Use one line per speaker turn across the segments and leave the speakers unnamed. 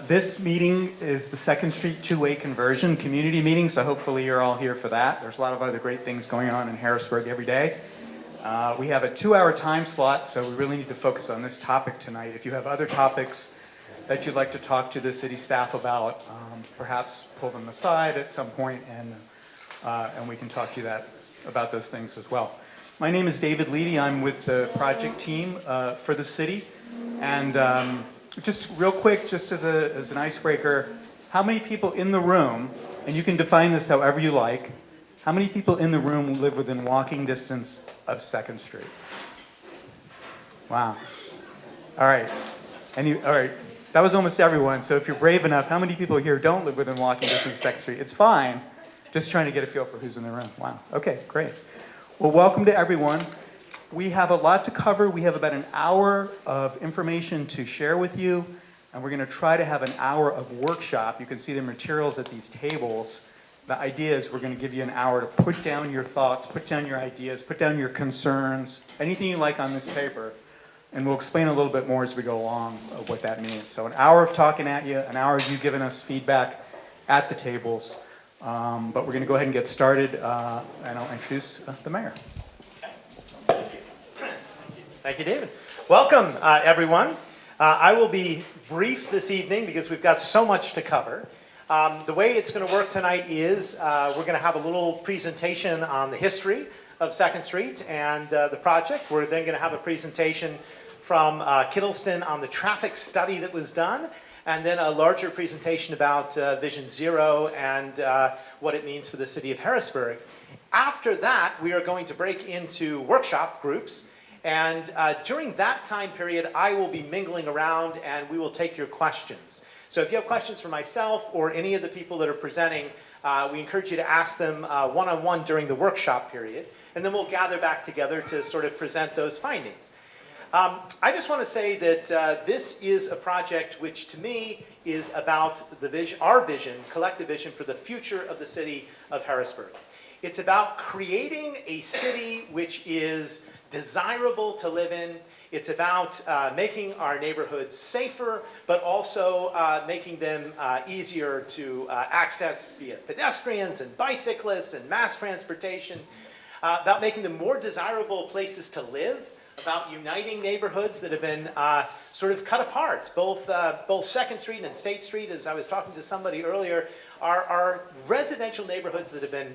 This meeting is the Second Street two-way conversion community meeting, so hopefully you're all here for that. There's a lot of other great things going on in Harrisburg every day. We have a 2-hour time slot, so we really need to focus on this topic tonight. If you have other topics that you'd like to talk to the city staff about, perhaps pull them aside at some point and we can talk to you about those things as well. My name is David Leedy. I'm with the project team for the city. And just real quick, just as an icebreaker, how many people in the room, and you can define this however you like, how many people in the room live within walking distance of 2nd Street? Wow. All right. All right. That was almost everyone. So if you're brave enough, how many people here don't live within walking distance of 2nd Street? It's fine. Just trying to get a feel for who's in the room. Wow. Okay, great. Well, welcome to everyone. We have a lot to cover. We have about an hour of information to share with you, and we're going to try to have an hour of workshop. You can see the materials at these tables. The idea is we're going to give you an hour to put down your thoughts, put down your ideas, put down your concerns, anything you like on this paper, and we'll explain a little bit more as we go along of what that means. So an hour of talking at you, an hour of you giving us feedback at the tables, but we're going to go ahead and get started, and I'll introduce the mayor.
Thank you, David. Welcome, everyone. I will be brief this evening because we've got so much to cover. The way it's going to work tonight is we're going to have a little presentation on the history of 2nd Street and the project. We're then going to have a presentation from Kittleston on the traffic study that was done, and then a larger presentation about Vision Zero and what it means for the city of Harrisburg. After that, we are going to break into workshop groups. And during that time period, I will be mingling around and we will take your questions. So if you have questions for myself or any of the people that are presenting, we encourage you to ask them one-on-one during the workshop period. And then we'll gather back together to sort of present those findings. I just want to say that this is a project which to me is about the vision, our vision, collective vision for the future of the city of Harrisburg. It's about creating a city which is desirable to live in. It's about making our neighborhoods safer, but also making them easier to access via pedestrians and bicyclists and mass transportation, about making them more desirable places to live, about uniting neighborhoods that have been sort of cut apart. Both 2nd Street and State Street, as I was talking to somebody earlier, are residential neighborhoods that have been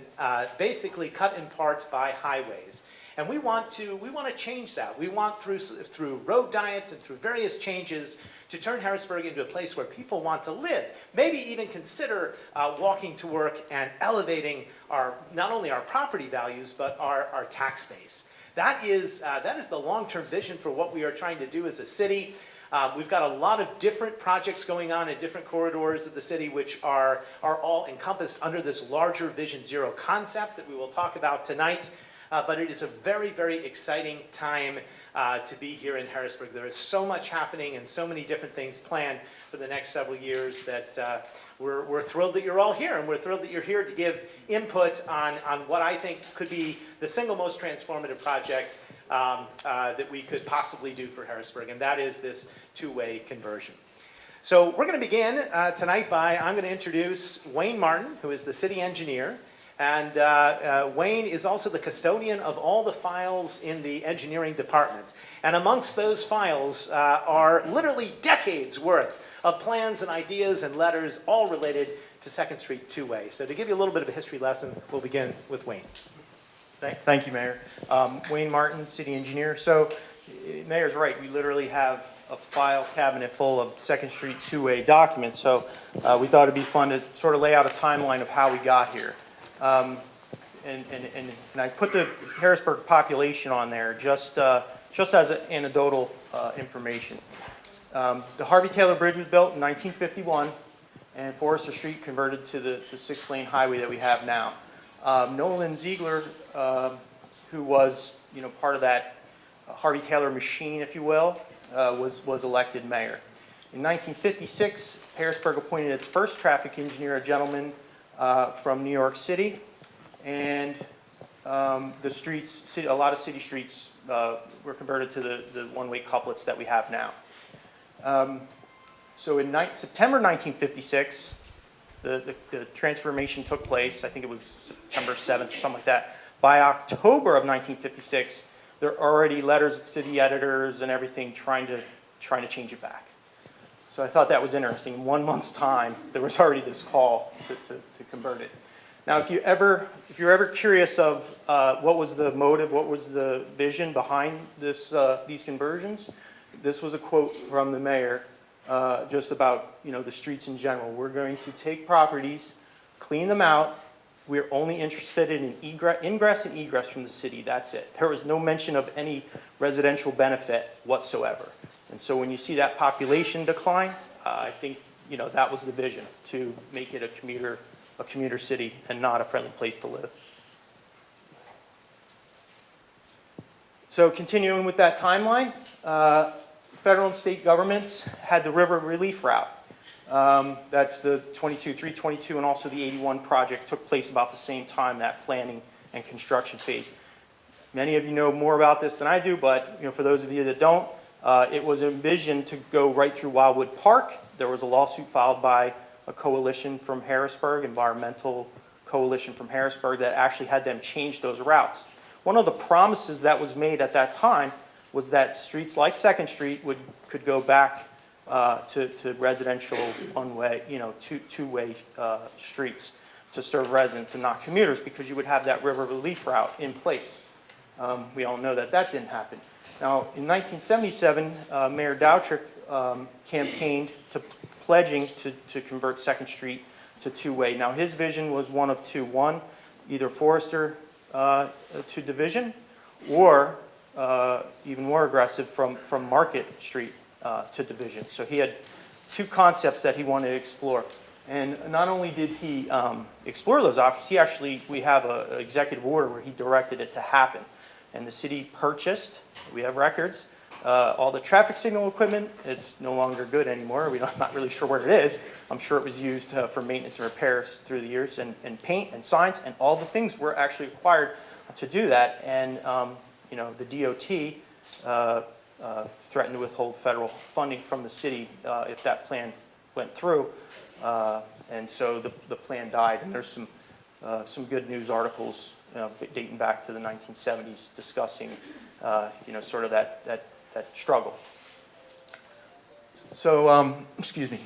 basically cut in part by highways. And we want to change that. We want through road diets and through various changes to turn Harrisburg into a place where people want to live. Maybe even consider walking to work and elevating not only our property values but our tax base. That is the long-term vision for what we are trying to do as a city. We've got a lot of different projects going on in different corridors of the city which are all encompassed under this larger Vision Zero concept that we will talk about tonight. But it is a very, very exciting time to be here in Harrisburg. There is so much happening and so many different things planned for the next several years that we're thrilled that you're all here, and we're thrilled that you're here to give input on what I think could be the single most transformative project that we could possibly do for Harrisburg, and that is this two-way conversion. So we're going to begin tonight I'm going to introduce Wayne Martin, who is the city engineer. And Wayne is also the custodian of all the files in the engineering department. And amongst those files are literally decades worth of plans and ideas and letters, all related to 2nd Street two-way. So to give you a little bit of a history lesson, we'll begin with Wayne.
Thank you, Mayor. Wayne Martin, city engineer. So, Mayor's right. We literally have a file cabinet full of 2nd Street two-way documents. So we thought it'd be fun to sort of lay out a timeline of how we got here. And I put the Harrisburg population on there just as anecdotal information. The Harvey Taylor Bridge was built in 1951, and Forrester Street converted to the 6-lane highway that we have now. Nolan Ziegler, who was part of that Harvey Taylor machine, if you will, was elected mayor. In 1956, Harrisburg appointed its first traffic engineer, a gentleman from New York City, and the streets, a lot of city streets were converted to the one-way couplets that we have now. So in September 1956, the transformation took place. I think it was September 7th or something like that. By October of 1956, there are already letters to the editors and everything trying to change it back. So I thought that was interesting. In 1 month's time, there was already this call to convert it. Now, if you're ever curious of what was the motive, what was the vision behind these conversions, this was a quote from the mayor just about the streets in general. We're going to take properties, clean them out. We're only interested in ingress and egress from the city. That's it. There was no mention of any residential benefit whatsoever. And so when you see that population decline, I think that was the vision, to make it a commuter city and not a friendly place to live. So continuing with that timeline, federal and state governments had the river relief route. That's the 322, and also the 81 project took place about the same time, that planning and construction phase. Many of you know more about this than I do, but for those of you that don't, it was envisioned to go right through Wildwood Park. There was a lawsuit filed by a coalition from Harrisburg, environmental coalition from Harrisburg, that actually had them change those routes. One of the promises that was made at that time was that streets like 2nd Street could go back to residential one-way, two-way streets to serve residents and not commuters, because you would have that river relief route in place. We all know that didn't happen. Now, in 1977, Mayor Doutrick campaigned pledging to convert 2nd Street to two-way. Now, his vision was one of two. One, either Forester to Division, or even more aggressive, from Market Street to Division. So he had two concepts that he wanted to explore. And not only did he explore those options, we have an executive order where he directed it to happen. And the city purchased, we have records, all the traffic signal equipment. It's no longer good anymore. I'm not really sure where it is. I'm sure it was used for maintenance and repairs through the years, and paint and signs, and all the things were actually required to do that. And the DOT threatened to withhold federal funding from the city if that plan went through. And so the plan died. And there's some good news articles dating back to the 1970s discussing sort of that struggle. So, excuse me.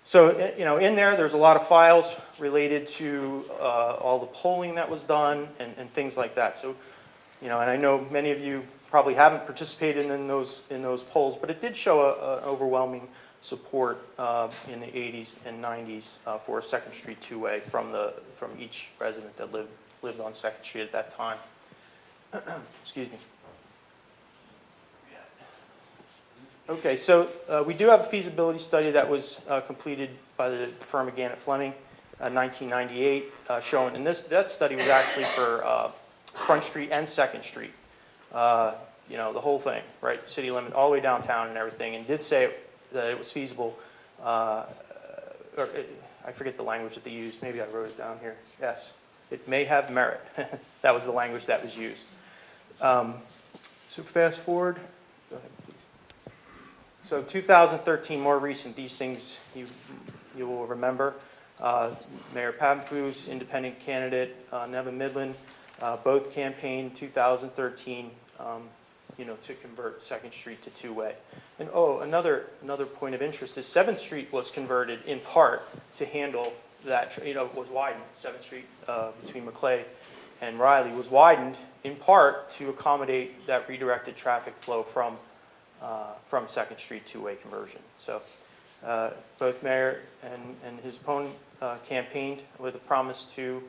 So, in there's a lot of files related to all the polling that was done and things like that. So, and I know many of you probably haven't participated in those polls, but it did show an overwhelming support in the 80s and 90s for a 2nd Street two-way from each resident that lived on 2nd Street at that time. Excuse me. Okay, so we do have a feasibility study that was completed by the firm of Gannett Fleming in 1998, showing, and that study was actually for Front Street and 2nd Street, the whole thing, right, city limit all the way downtown and everything, and did say that it was feasible, I forget the language that they used, maybe I wrote it down here, yes, it may have merit. That was the language that was used. So fast forward, go ahead. So 2013, more recent, these things you will remember. Mayor Papoose, independent candidate, Nevin Midland, both campaigned 2013, to convert 2nd Street to two-way. And another point of interest is 7th Street was converted in part to handle that, was widened. 7th Street between Maclay and Riley was widened in part to accommodate that redirected traffic flow from 2nd Street two-way conversion. So both Mayor and his opponent campaigned with a promise to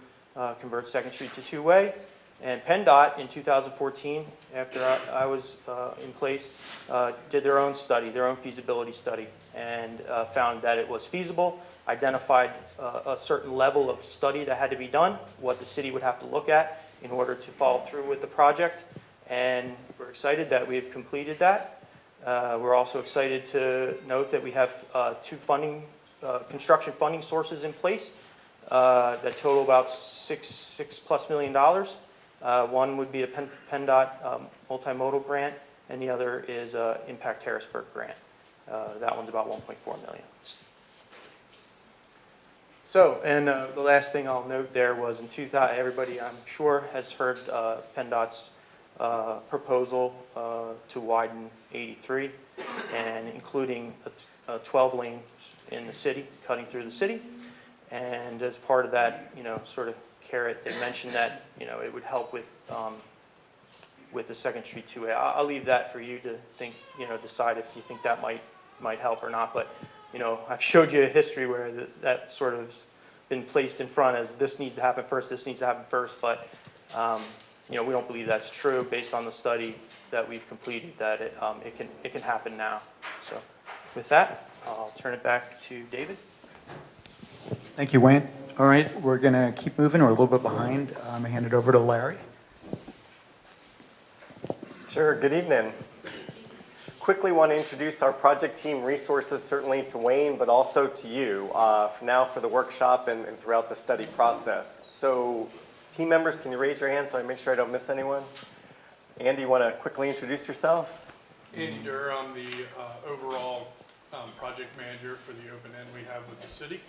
convert 2nd Street to two-way. And PennDOT in 2014, after I was in place, did their own study, their own feasibility study, and found that it was feasible, identified a certain level of study that had to be done, what the city would have to look at in order to follow through with the project. And we're excited that we've completed that. We're also excited to note that we have two construction funding sources in place that total about $6+ million. One would be a PennDOT multimodal grant, and the other is Impact Harrisburg grant. That one's about 1.4 million. So, and the last thing I'll note there was in 2000, everybody I'm sure has heard PennDOT's proposal to widen 83 and including a 12 lane in the city, cutting through the city. And as part of that, sort of carrot, they mentioned that, it would help with the Second Street 2A. I'll leave that for you to think, decide if you think that might help or not. But, I've showed you a history where that sort of been placed in front as this needs to happen first, this needs to happen first. But, we don't believe that's true based on the study that we've completed, that it can happen now. So with that, I'll turn it back to David.
Thank you, Wayne. All right, we're going to keep moving. We're a little bit behind. I'm going to hand it over to Larry.
Sure, good evening. Quickly want to introduce our project team resources, certainly to Wayne, but also to you for the workshop and throughout the study process. So team members, can you raise your hand so I make sure I don't miss anyone? Andy, you want to quickly introduce yourself?
Andy Durr, I'm the overall project manager for the open end we have with the city.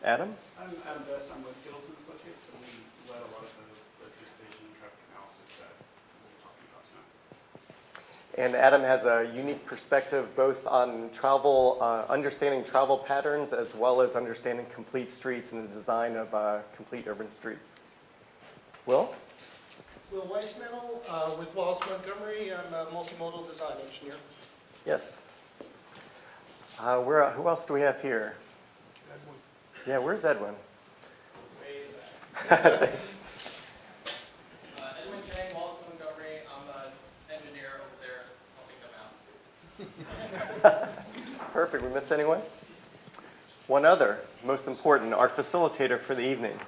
Adam?
I'm Adam Best. I'm with Gilson Associates, and we led a lot of the transportation and traffic analysis that we're talking about tonight.
And Adam has a unique perspective both on travel, understanding travel patterns, as well as understanding complete streets and the design of complete urban streets. Will?
Will Weissmantel with Wallace Montgomery. I'm a multimodal design engineer.
Yes. Who else do we have here?
Edwin.
Yeah, where's Edwin?
Way in the back.
Thank-
Edwin Chang, Wallace Montgomery. I'm an engineer over there helping them out.
Perfect. We missed anyone? One other, most important, our facilitator for the evening,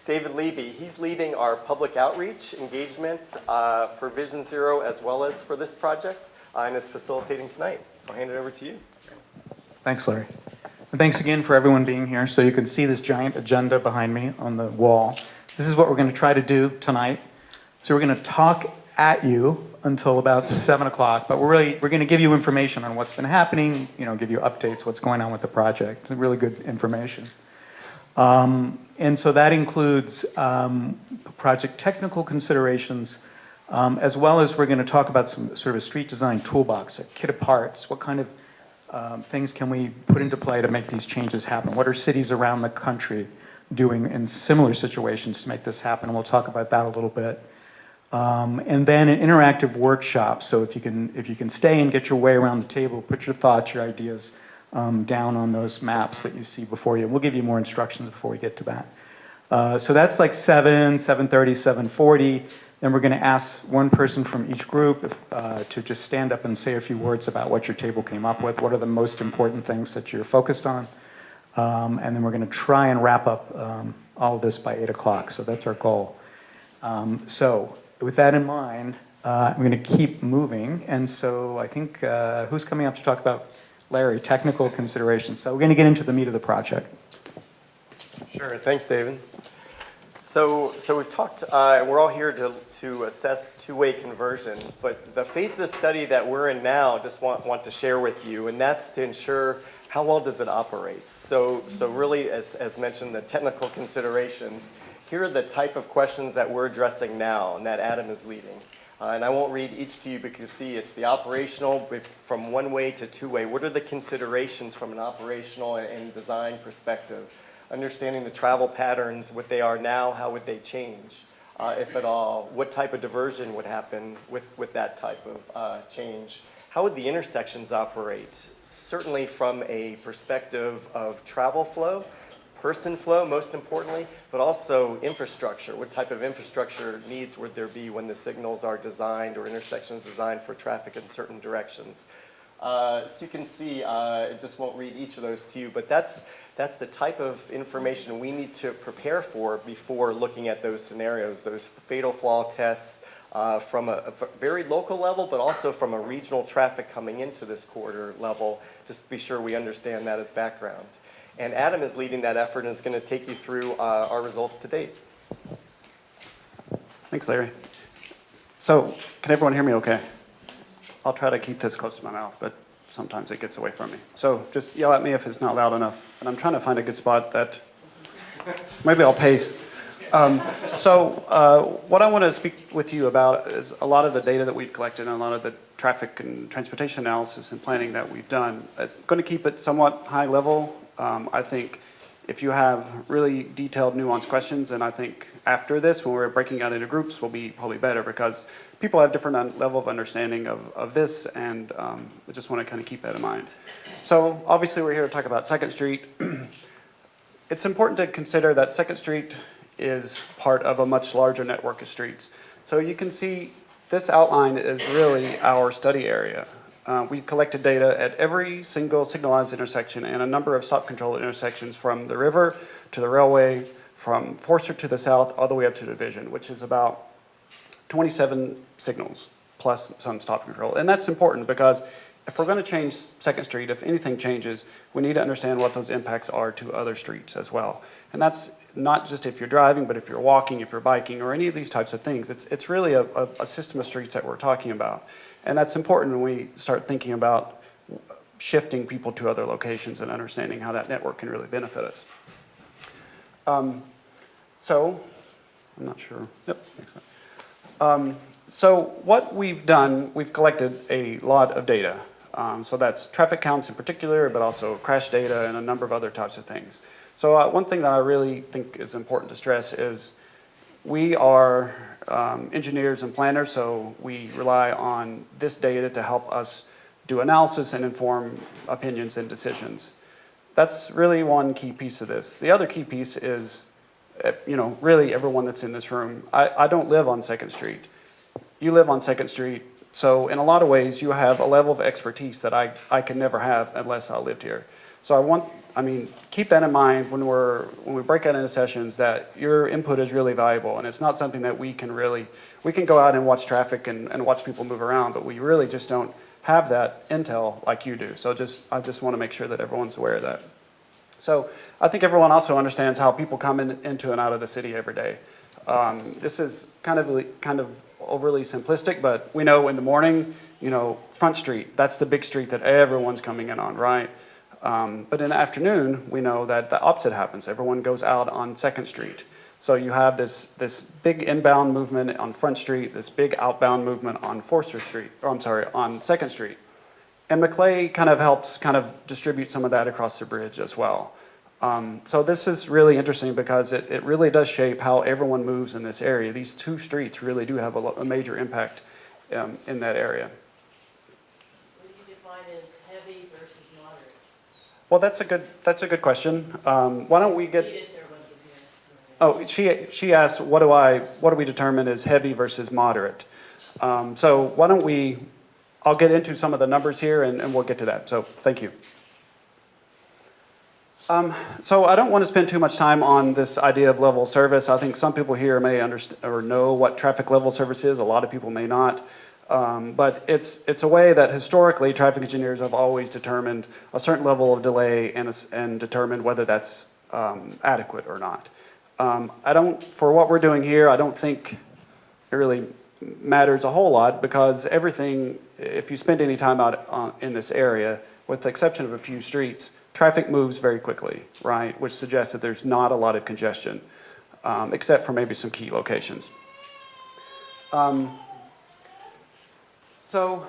David Levy. He's leading our public outreach engagement for Vision Zero as well as for this project and is facilitating tonight. So I'll hand it over to you.
Thanks, Larry. And thanks again for everyone being here. So you can see this giant agenda behind me on the wall. This is what we're going to try to do tonight. So we're going to talk at you until about 7 o'clock, but we're going to give you information on what's been happening, give you updates, what's going on with the project. Really good information. And so that includes project technical considerations, as well as we're going to talk about some sort of a street design toolbox, a kit of parts. What kind of things can we put into play to make these changes happen? What are cities around the country doing in similar situations to make this happen? And we'll talk about that a little bit. And then an interactive workshop. So if you can stay and get your way around the table, put your thoughts, your ideas down on those maps that you see before you. We'll give you more instructions before we get to that. So that's like 7:30, 7:40. Then we're going to ask one person from each group to just stand up and say a few words about what your table came up with. What are the most important things that you're focused on? And then we're going to try and wrap up all of this by 8 o'clock. So that's our goal. So with that in mind, I'm going to keep moving. And so I think, who's coming up to talk about, Larry, technical considerations? So we're going to get into the meat of the project.
Sure. Thanks, David. So we've talked, we're all here to assess two-way conversion, but the phase of the study that we're in now, just want to share with you, and that's to ensure how well does it operate. So really, as mentioned, the technical considerations, here are the type of questions that we're addressing now and that Adam is leading. And I won't read each to you because you see it's the operational from one-way to two-way. What are the considerations from an operational and design perspective? Understanding the travel patterns, what they are now, how would they change, if at all? What type of diversion would happen with that type of change? How would the intersections operate? Certainly from a perspective of travel flow, person flow, most importantly, but also infrastructure. What type of infrastructure needs would there be when the signals are designed or intersections designed for traffic in certain directions? So you can see, I just won't read each of those to you, but that's the type of information we need to prepare for before looking at those scenarios, those fatal flaw tests from a very local level, but also from a regional traffic coming into this corridor level, just to be sure we understand that as background. And Adam is leading that effort and is going to take you through our results to date.
Thanks, Larry. So, can everyone hear me okay? I'll try to keep this close to my mouth, but
sometimes it gets away from me. So just yell at me if it's not loud enough. And I'm trying to find a good spot that, maybe I'll pace. What I want to speak with you about is a lot of the data that we've collected and a lot of the traffic and transportation analysis and planning that we've done. I'm going to keep it somewhat high level. I think if you have really detailed, nuanced questions, and I think after this, when we're breaking out into groups, will be probably better because people have different level of understanding of this, and I just want to kind of keep that in mind. So obviously we're here to talk about 2nd Street. It's important to consider that 2nd Street is part of a much larger network of streets. So you can see this outline is really our study area. We collected data at every single signalized intersection and a number of stop control intersections from the river to the railway, from Forster to the south, all the way up to Division, which is about 27 signals plus some stop control. And that's important because if we're going to change 2nd Street, if anything changes, we need to understand what those impacts are to other streets as well. And that's not just if you're driving, but if you're walking, if you're biking, or any of these types of things. It's really a system of streets that we're talking about. And that's important when we start thinking about shifting people to other locations and understanding how that network can really benefit us. So, I'm not sure. Yep, makes sense. So what we've done, we've collected a lot of data. So that's traffic counts in particular, but also crash data and a number of other types of things. So one thing that I really think is important to stress is we are engineers and planners, so we rely on this data to help us do analysis and inform opinions and decisions. That's really one key piece of this. The other key piece is, really everyone that's in this room. I don't live on 2nd Street. You live on 2nd Street. So in a lot of ways, you have a level of expertise that I could never have unless I lived here. So keep that in mind when we break out into sessions, that your input is really valuable, and it's not something that we can go out and watch traffic and watch people move around, but we really just don't have that intel like you do. So I just want to make sure that everyone's aware of that. So I think everyone also understands how people come into and out of the city every day. This is kind of overly simplistic, but we know in the morning, Front Street, that's the big street that everyone's coming in on, right? But in the afternoon, we know that the opposite happens. Everyone goes out on 2nd Street. So you have this big inbound movement on Front Street, this big outbound movement on on 2nd Street. And Maclay kind of helps distribute some of that across the bridge as well. So this is really interesting because it really does shape how everyone moves in this area. These two streets really do have a major impact in that area.
What do you define as heavy versus moderate?
Well, that's a good question. Why don't we get? Oh, she asked, what do we determine as heavy versus moderate? So why don't we? I'll get into some of the numbers here, and we'll get to that. So thank you. So I don't want to spend too much time on this idea of level of service. I think some people here may understand or know what traffic level service is. A lot of people may not. But it's a way that historically traffic engineers have always determined a certain level of delay and determined whether that's adequate or not. For what we're doing here, I don't think it really matters a whole lot because everything, if you spend any time out in this area, with the exception of a few streets, traffic moves very quickly, right? Which suggests that there's not a lot of congestion, except for maybe some key locations. So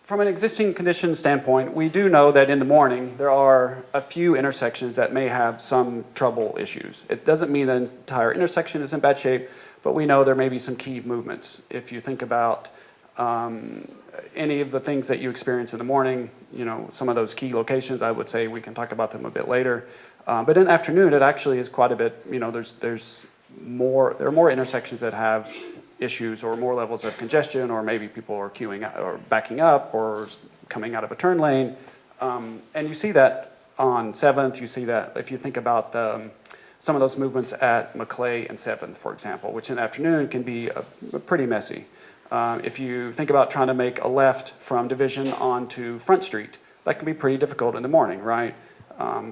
from an existing condition standpoint, we do know that in the morning, there are a few intersections that may have some trouble issues. It doesn't mean that the entire intersection is in bad shape, but we know there may be some key movements. If you think about any of the things that you experience in the morning, some of those key locations, I would say we can talk about them a bit later. But in the afternoon, it actually is quite a bit, there are more intersections that have issues or more levels of congestion, or maybe people are queuing out or backing up or coming out of a turn lane. And you see that on 7th, you see that if you think about some of those movements at Maclay and 7th, for example, which in the afternoon can be pretty messy. If you think about trying to make a left from Division onto Front Street, that can be pretty difficult in the morning, right?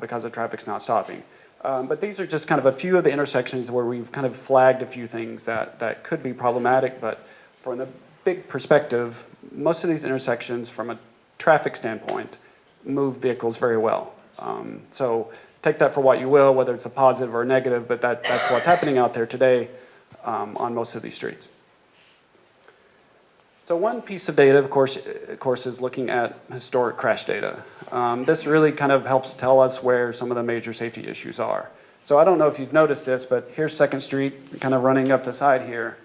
Because the traffic's not stopping. But these are just kind of a few of the intersections where we've kind of flagged a few things that could be problematic, but from the big perspective, most of these intersections from a traffic standpoint, move vehicles very well. So take that for what you will, whether it's a positive or a negative, but that's what's happening out there today on most of these streets. So one piece of data, of course, is looking at historic crash data. This really kind of helps tell us where some of the major safety issues are. So I don't know if you've noticed this, but here's 2nd Street, kind of running up the side here.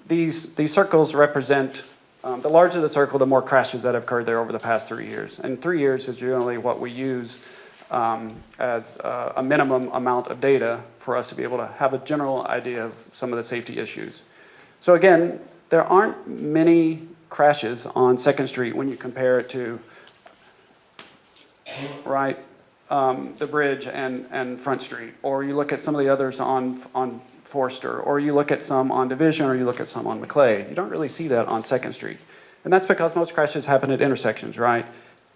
These circles represent, the larger the circle, the more crashes that have occurred there over the past 3 years. And 3 years is generally what we use as a minimum amount of data for us to be able to have a general idea of some of the safety issues. So again, there aren't many crashes on 2nd Street when you compare it to, right, the bridge and Front Street, or you look at some of the others on Forster, or you look at some on Division, or you look at some on Maclay. You don't really see that on 2nd Street. And that's because most crashes happen at intersections, right?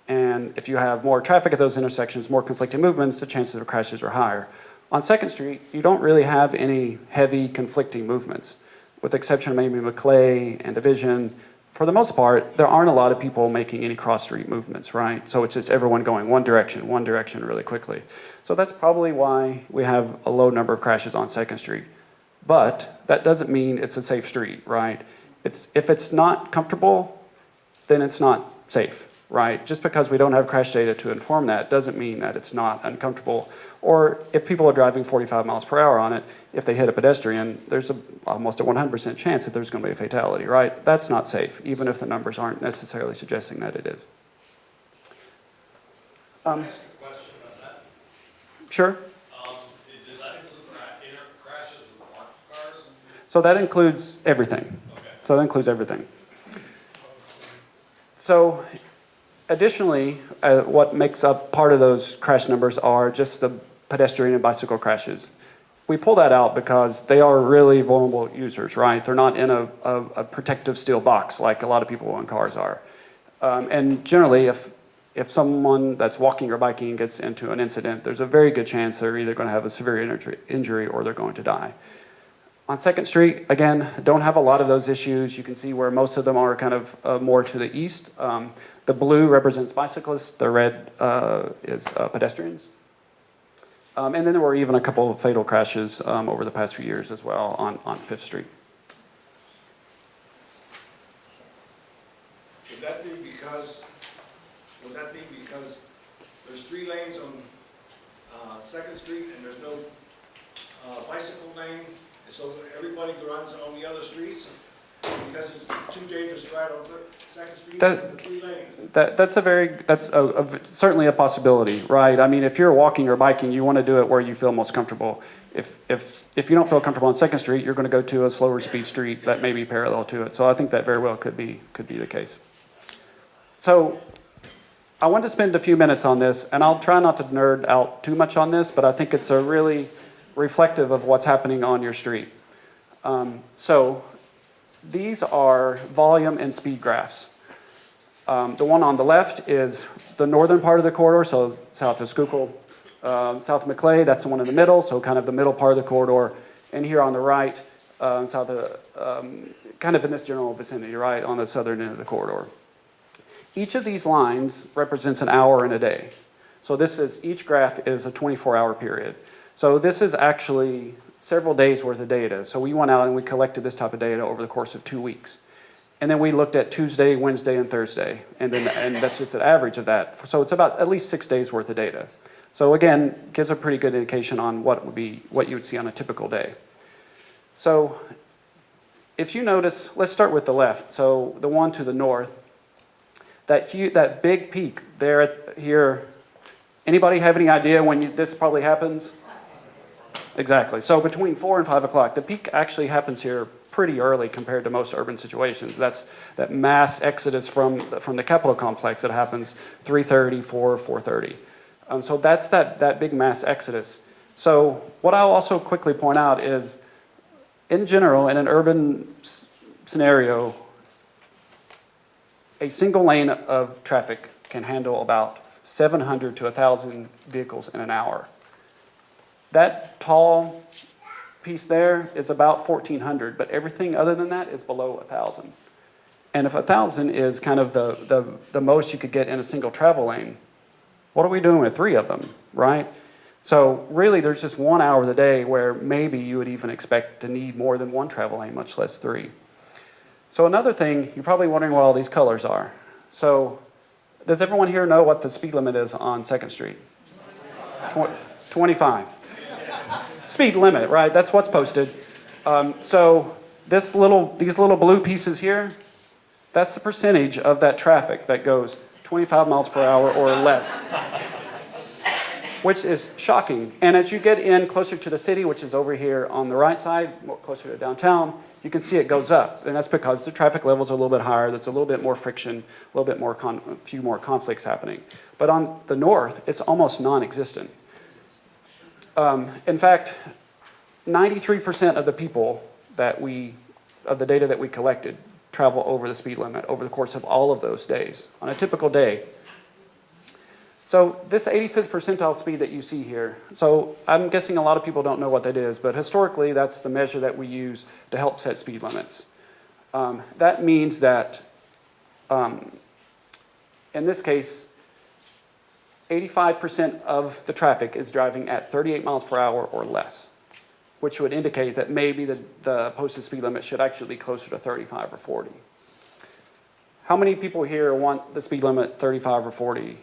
And if you have more traffic at those intersections, more conflicting movements, the chances of crashes are higher. On 2nd Street, you don't really have any heavy conflicting movements. With the exception of maybe Maclay and Division, for the most part, there aren't a lot of people making any cross-street movements, right? So it's just everyone going one direction really quickly. So that's probably why we have a low number of crashes on 2nd Street. But that doesn't mean it's a safe street, right? If it's not comfortable, then it's not safe, right? Just because we don't have crash data to inform that doesn't mean that it's not uncomfortable. Or if people are driving 45 miles per hour on it, if they hit a pedestrian, there's almost a 100% chance that there's going to be a fatality, right? That's not safe, even if the numbers aren't necessarily suggesting that it is.
Can I ask a question about that?
Sure.
Does that include crashes with marked cars?
So that includes everything.
Okay.
So that includes everything. So additionally, what makes up part of those crash numbers are just the pedestrian and bicycle crashes. We pull that out because they are really vulnerable users, right? They're not in a protective steel box like a lot of people in cars are. And generally, if someone that's walking or biking gets into an incident, there's a very good chance they're either going to have a severe injury or they're going to die. On 2nd Street, again, don't have a lot of those issues. You can see where most of them are kind of more to the east. The blue represents bicyclists, the red is pedestrians. And then there were even a couple of fatal crashes over the past few years as well on 5th Street.
Would that be because there's 3 lanes on 2nd Street and there's no bicycle lane, and so everybody runs on the other streets because it's too dangerous to ride on 2nd Street with the 3 lanes? That's
certainly a possibility, right? I mean, if you're walking or biking, you want to do it where you feel most comfortable. If you don't feel comfortable on 2nd Street, you're going to go to a slower speed street that may be parallel to it. So I think that very well could be the case. So I want to spend a few minutes on this, and I'll try not to nerd out too much on this, but I think it's a really reflective of what's happening on your street. So these are volume and speed graphs. The one on the left is the northern part of the corridor, so south of Schuylkill, south of Maclay, that's the one in the middle, so kind of the middle part of the corridor. And here on the right, south of, kind of in this general vicinity, right, on the southern end of the corridor. Each of these lines represents an hour in a day. So each graph is a 24-hour period. So this is actually several days worth of data. So we went out and we collected this type of data over the course of 2 weeks. And then we looked at Tuesday, Wednesday, and Thursday. And that's just an average of that. So it's about at least 6 days worth of data. So again, gives a pretty good indication on what you would see on a typical day. So if you notice, let's start with the left. So the one to the north, that big peak there here, anybody have any idea when this probably happens? Exactly. So between 4 and 5 o'clock, the peak actually happens here pretty early compared to most urban situations. That's that mass exodus from the Capitol complex that happens 3:30, 4, 4:30. So that's that big mass exodus. So what I'll also quickly point out is, in general, in an urban scenario, a single lane of traffic can handle about 700 to 1,000 vehicles in an hour. That tall piece there is about 1,400, but everything other than that is below 1,000. And if 1,000 is kind of the most you could get in a single travel lane, what are we doing with 3 of them, right? So really, there's just 1 hour of the day where maybe you would even expect to need more than 1 travel lane, much less 3. So another thing, you're probably wondering what all these colors are. So does everyone here know what the speed limit is on 2nd Street? 25. Speed limit, right? That's what's posted. So these little blue pieces here, that's the percentage of that traffic that goes 25 miles per hour or less, which is shocking. And as you get in closer to the city, which is over here on the right side, more closer to downtown, you can see it goes up. And that's because the traffic levels are a little bit higher. There's a little bit more friction, a little bit more, a few more conflicts happening. But on the north, it's almost non-existent. In fact, 93% of the people of the data that we collected travel over the speed limit over the course of all of those days, on a typical day. So this 85th percentile speed that you see here, so I'm guessing a lot of people don't know what that is, but historically that's the measure that we use to help set speed limits. That means that, in this case, 85% of the traffic is driving at 38 miles per hour or less, which would indicate that maybe the posted speed limit should actually be closer to 35 or 40. How many people here want the speed limit 35 or 40,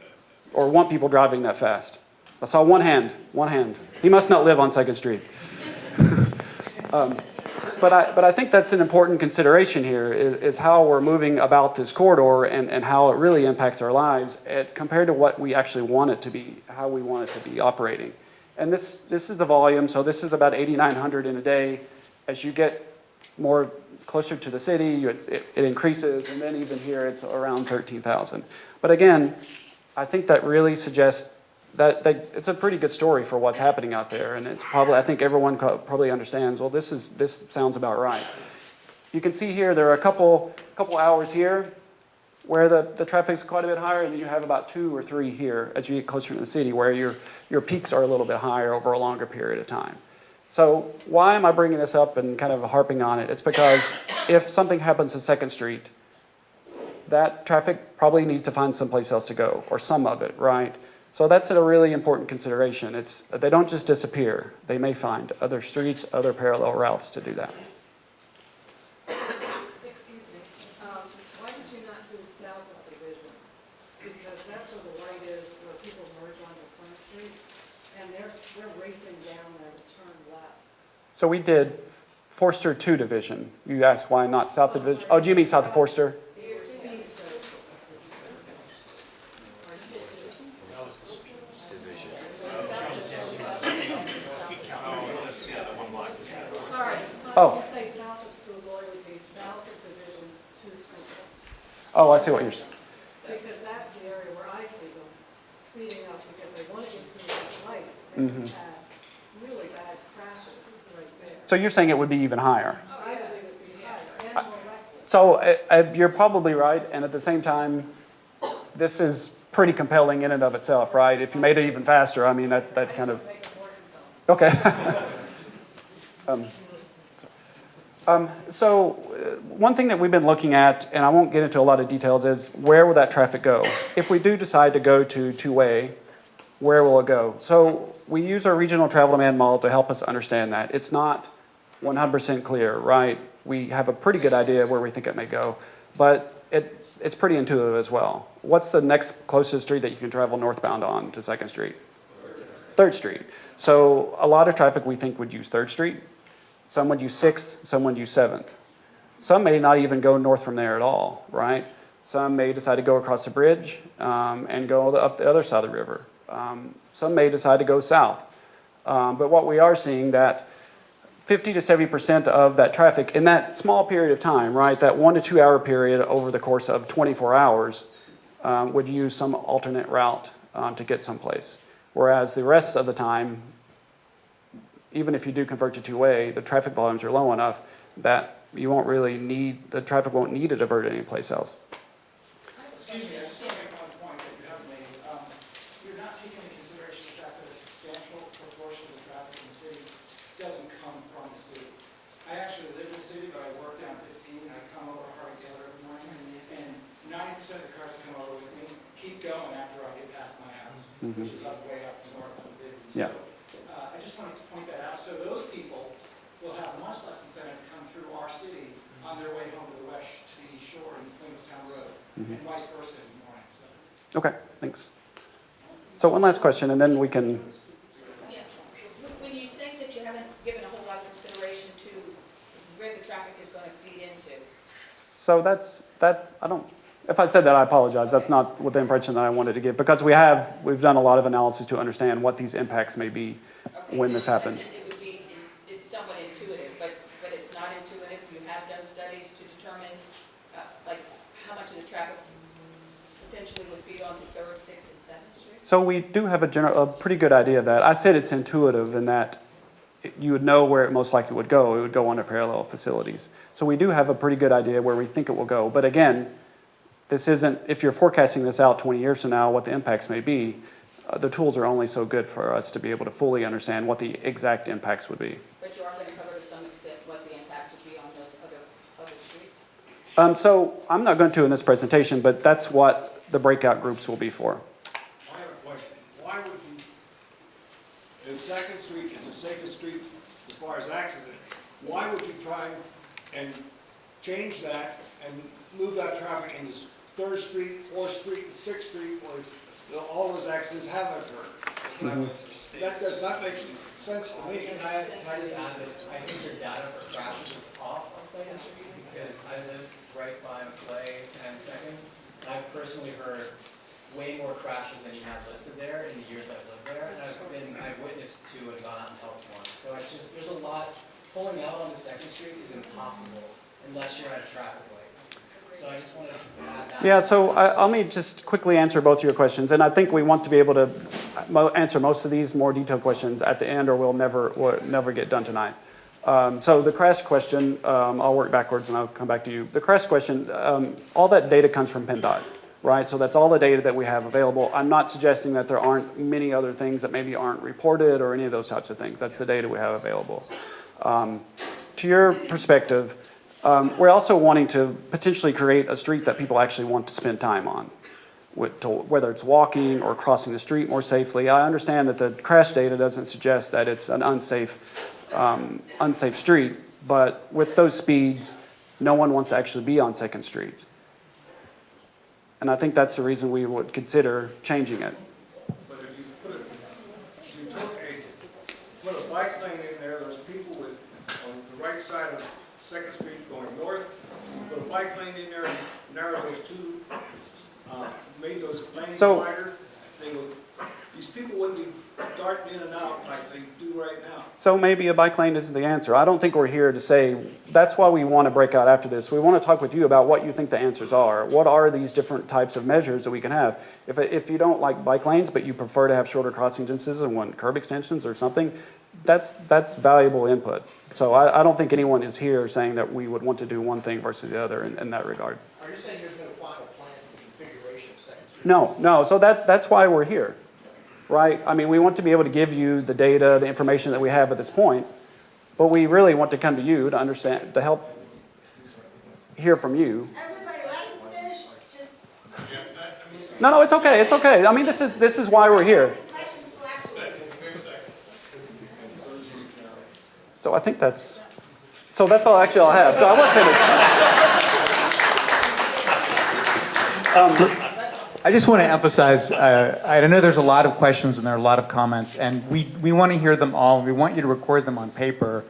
or want people driving that fast? I saw one hand. He must not live on 2nd Street. But I think that's an important consideration here, is how we're moving about this corridor and how it really impacts our lives compared to what we actually want it to be, how we want it to be operating. And this is the volume, so this is about 8,900 in a day. As you get more closer to the city, it increases, and then even here it's around 13,000. But again, I think that really suggests that it's a pretty good story for what's happening out there, and it's probably, I think everyone probably understands, well, this sounds about right. You can see here there are a couple hours here where the traffic's quite a bit higher, and then you have about 2 or 3 here as you get closer to the city where your peaks are a little bit higher over a longer period of time. So why am I bringing this up and kind of harping on it? It's because if something happens to 2nd Street, that traffic probably needs to find someplace else to go, or some of it, right? So that's a really important consideration. They don't just disappear. They may find other streets, other parallel routes to do that.
Excuse me, why did you not do south of Division? Because that's where the light is, where people merge onto Front Street, and they're racing down there to turn left.
So we did Forster 2 Division. You asked why not south of Division? Oh, do you mean south of Forster? Oh.
You say south of Schoolboy would be south of Division to Schoolboy.
Oh, I see what you're saying.
Because that's the area where I see them speeding up because they want to get through that light. And have really bad crashes right there.
So you're saying it would be even higher?
I believe it would be higher and more reckless.
So you're probably right, and at the same time, this is pretty compelling in and of itself, right? If you made it even faster, I mean, that kind of...
Make it more compelling.
Okay. So one thing that we've been looking at, and I won't get into a lot of details, is where will that traffic go? If we do decide to go to two-way, where will it go? So we use our regional travel demand model to help us understand that. It's not 100% clear, right? We have a pretty good idea where we think it may go, but it's pretty intuitive as well. What's the next closest street that you can travel northbound on to 2nd Street? 3rd Street. So a lot of traffic we think would use 3rd Street. Some would use 6th, some would use 7th. Some may not even go north from there at all, right? Some may decide to go across the bridge and go up the other side of the river. Some may decide to go south. But what we are seeing that 50 to 70% of that traffic in that small period of time, right, that 1 to 2 hour period over the course of 24 hours would use some alternate route to get someplace. Whereas the rest of the time, even if you do convert to two-way, the traffic volumes are low enough that you won't really need, the traffic won't need to divert anyplace else.
Excuse me, I just want to make one point that you haven't made. You're not taking into consideration the fact that a substantial proportion of the traffic in the city doesn't come from the city. I actually live in the city, but I work down 15, and I come over Hardy Taylor every morning, and 90% of the cars that come over with me keep going after I get past my house, which is up way up north of the city.
Yeah.
So, I just wanted to point that out, so those people will have much less incentive to come through our city on their way home to the west, to the east shore and Plymouthstown Road, and vice versa in the morning, so.
Okay, thanks. So one last question, and then we can,
Yeah. When you say that you haven't given a whole lot of consideration to where the traffic is going to feed into,
so if I said that, I apologize. That's not what the impression that I wanted to give, because we've done a lot of analysis to understand what these impacts may be when this happens.
it would be, it's somewhat intuitive, but it's not intuitive. You have done studies to determine, like, how much of the traffic potentially would feed onto 3rd, 6th, and 7th Street?
So we do have a pretty good idea of that. I said it's intuitive in that you would know where it most likely would go. It would go onto parallel facilities. So we do have a pretty good idea where we think it will go. But again, this isn't, if you're forecasting this out 20 years from now, what the impacts may be, the tools are only so good for us to be able to fully understand what the exact impacts would be.
But you are going to cover to some extent what the impacts would be on those other streets?
So I'm not going to in this presentation, but that's what the breakout groups will be for.
I have a question. Why would you, if Second Street is the safest street as far as accidents, why would you try and change that and move that traffic into 3rd Street, 4th Street, and 6th Street, where all those accidents have occurred? That does not make sense to me.
Can I just add that I think your data for crashes is off on Second Street, because I live right by Clay and Second, and I've personally heard way more crashes than you have listed there in the years I've lived there, and I've witnessed 2 and gone out and helped 1. So it's just, there's a lot, pulling out on the Second Street is impossible unless you're at a traffic light. So I just wanted to add that.
Yeah, so let me just quickly answer both of your questions. And I think we want to be able to answer most of these more detailed questions at the end, or we'll never get done tonight. So the crash question, I'll work backwards and I'll come back to you. The crash question, all that data comes from PennDOT, right? So that's all the data that we have available. I'm not suggesting that there aren't many other things that maybe aren't reported or any of those types of things. That's the data we have available. To your perspective, we're also wanting to potentially create a street that people actually want to spend time on, whether it's walking or crossing the street more safely. I understand that the crash data doesn't suggest that it's an unsafe street, but with those speeds, no one wants to actually be on 2nd Street. And I think that's the reason we would consider changing it.
But if you put a bike lane in there, there's people on the right side of 2nd Street going north. You put a bike lane in there, narrow those 2, made those lanes wider. These people wouldn't be darting in and out like they do right now.
So maybe a bike lane isn't the answer. I don't think we're here to say, that's why we want to break out after this. We want to talk with you about what you think the answers are. What are these different types of measures that we can have? If you don't like bike lanes, but you prefer to have shorter crossing distances and want curb extensions or something, that's valuable input. So I don't think anyone is here saying that we would want to do one thing versus the other in that regard.
Are you saying there's no final plan for the configuration of Second Street?
No. So that's why we're here, right? I mean, we want to be able to give you the data, the information that we have at this point, but we really want to come to you to understand, to help hear from you.
Everybody, let me finish. Just
No, it's okay. It's okay. I mean, this is why we're here. So I think that's all actually I'll have. So I was finished.
I just want to emphasize, I know there's a lot of questions and there are a lot of comments, and we want to hear them all. We want you to record them on paper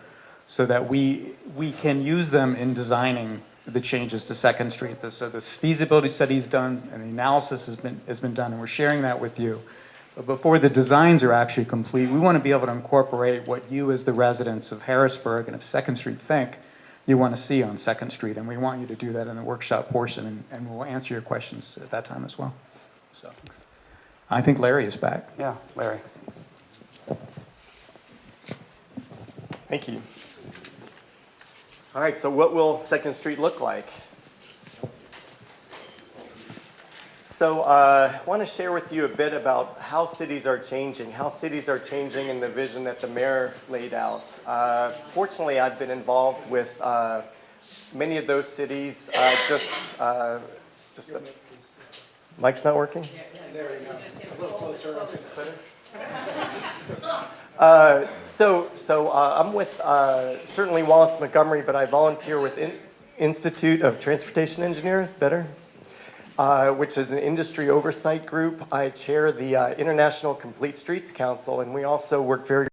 so that we can use them in designing the changes to 2nd Street. So the feasibility study is done and the analysis has been done, and we're sharing that with you. But before the designs are actually complete, we want to be able to incorporate what you as the residents of Harrisburg and of 2nd Street think you want to see on 2nd Street, and we want you to do that in the workshop portion, and we'll answer your questions at that time as well. So I think Larry is back.
Yeah, Larry.
Thank you. All right, so what will 2nd Street look like? So I want to share with you a bit about how cities are changing in the vision that the mayor laid out. Fortunately, I've been involved with many of those cities. Mic's not working?
There we go. A little closer.
I'm with certainly Wallace Montgomery, but I volunteer with Institute of Transportation Engineers, better, which is an industry oversight group. I chair the International Complete Streets Council, and we also work very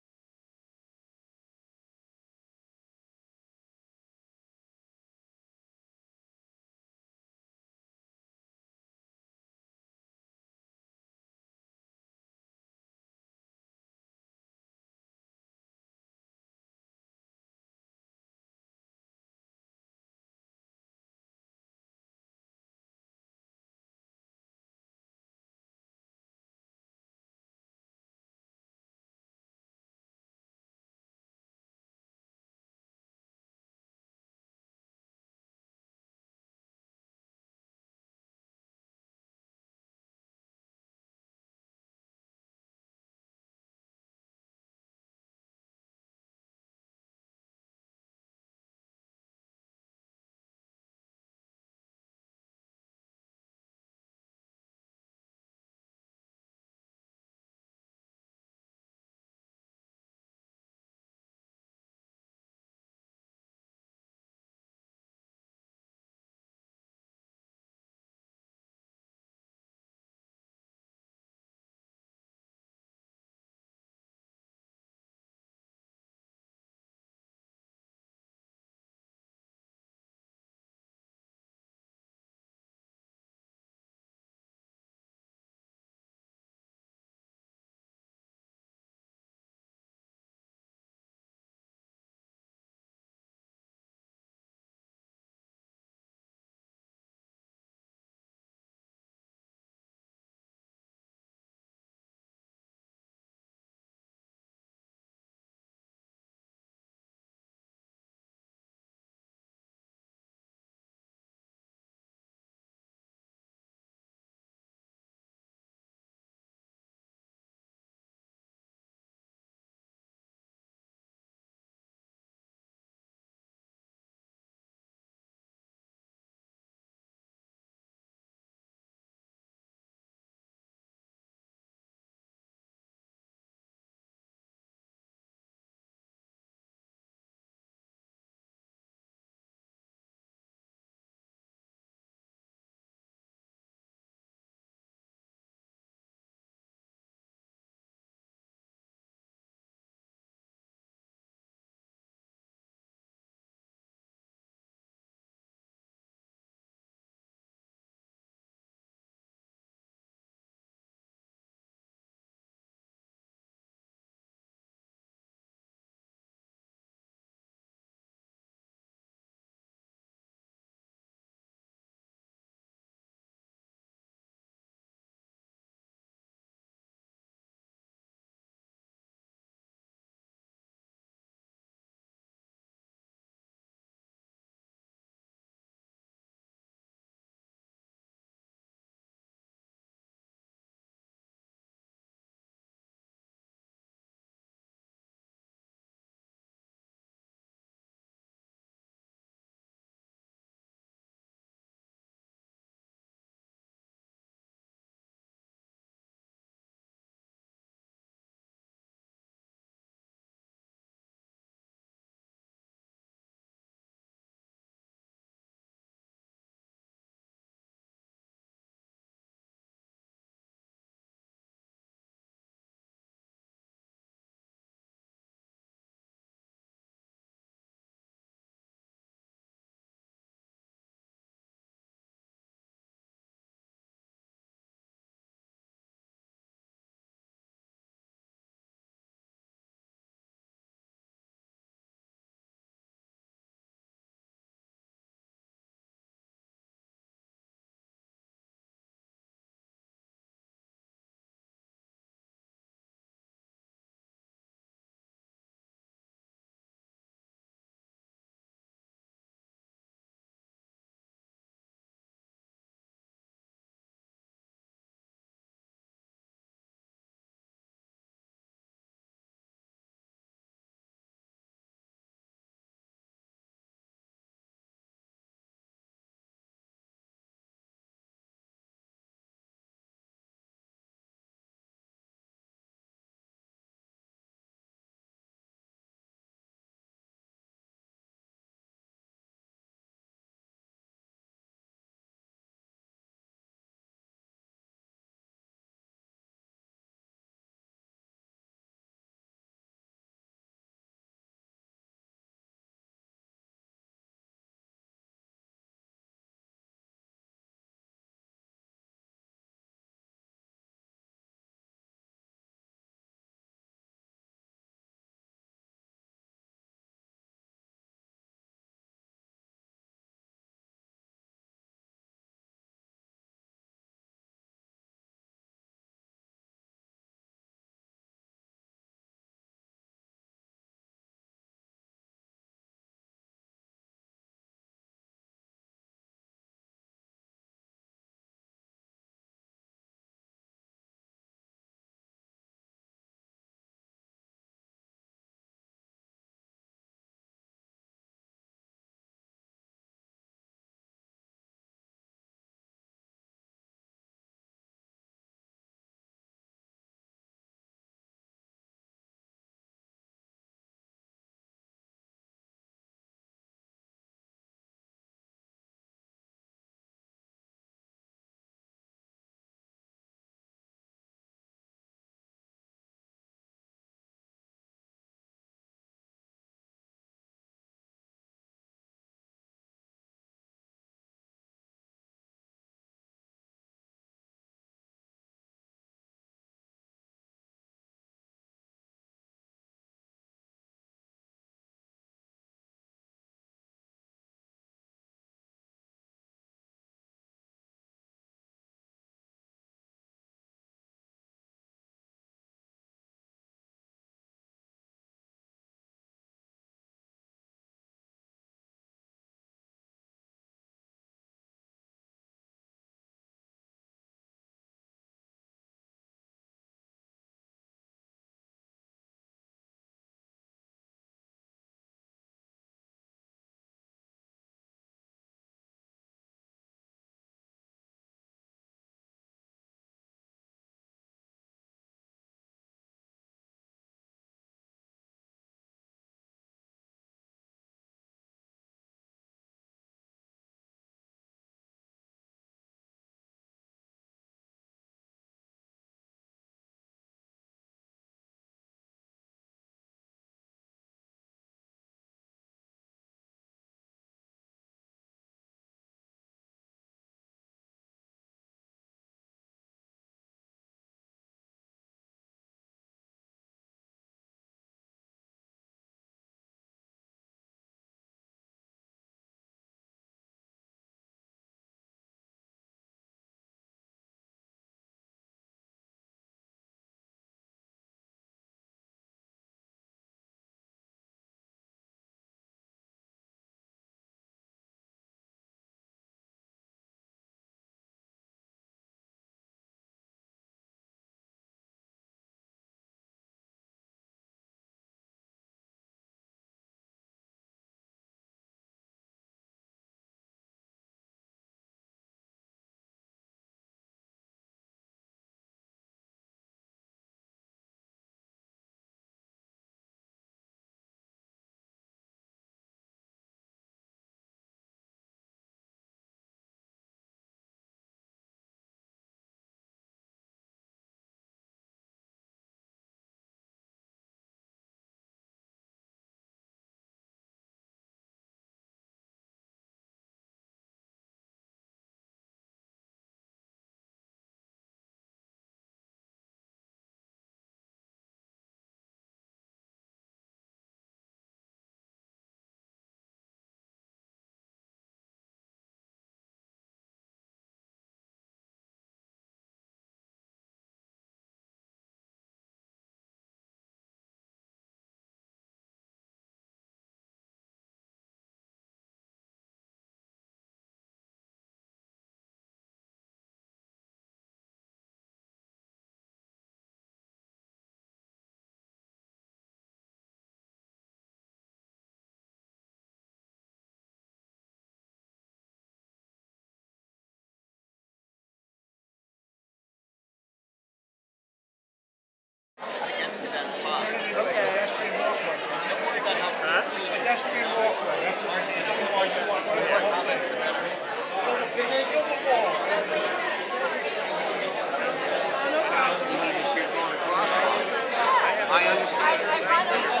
I understand.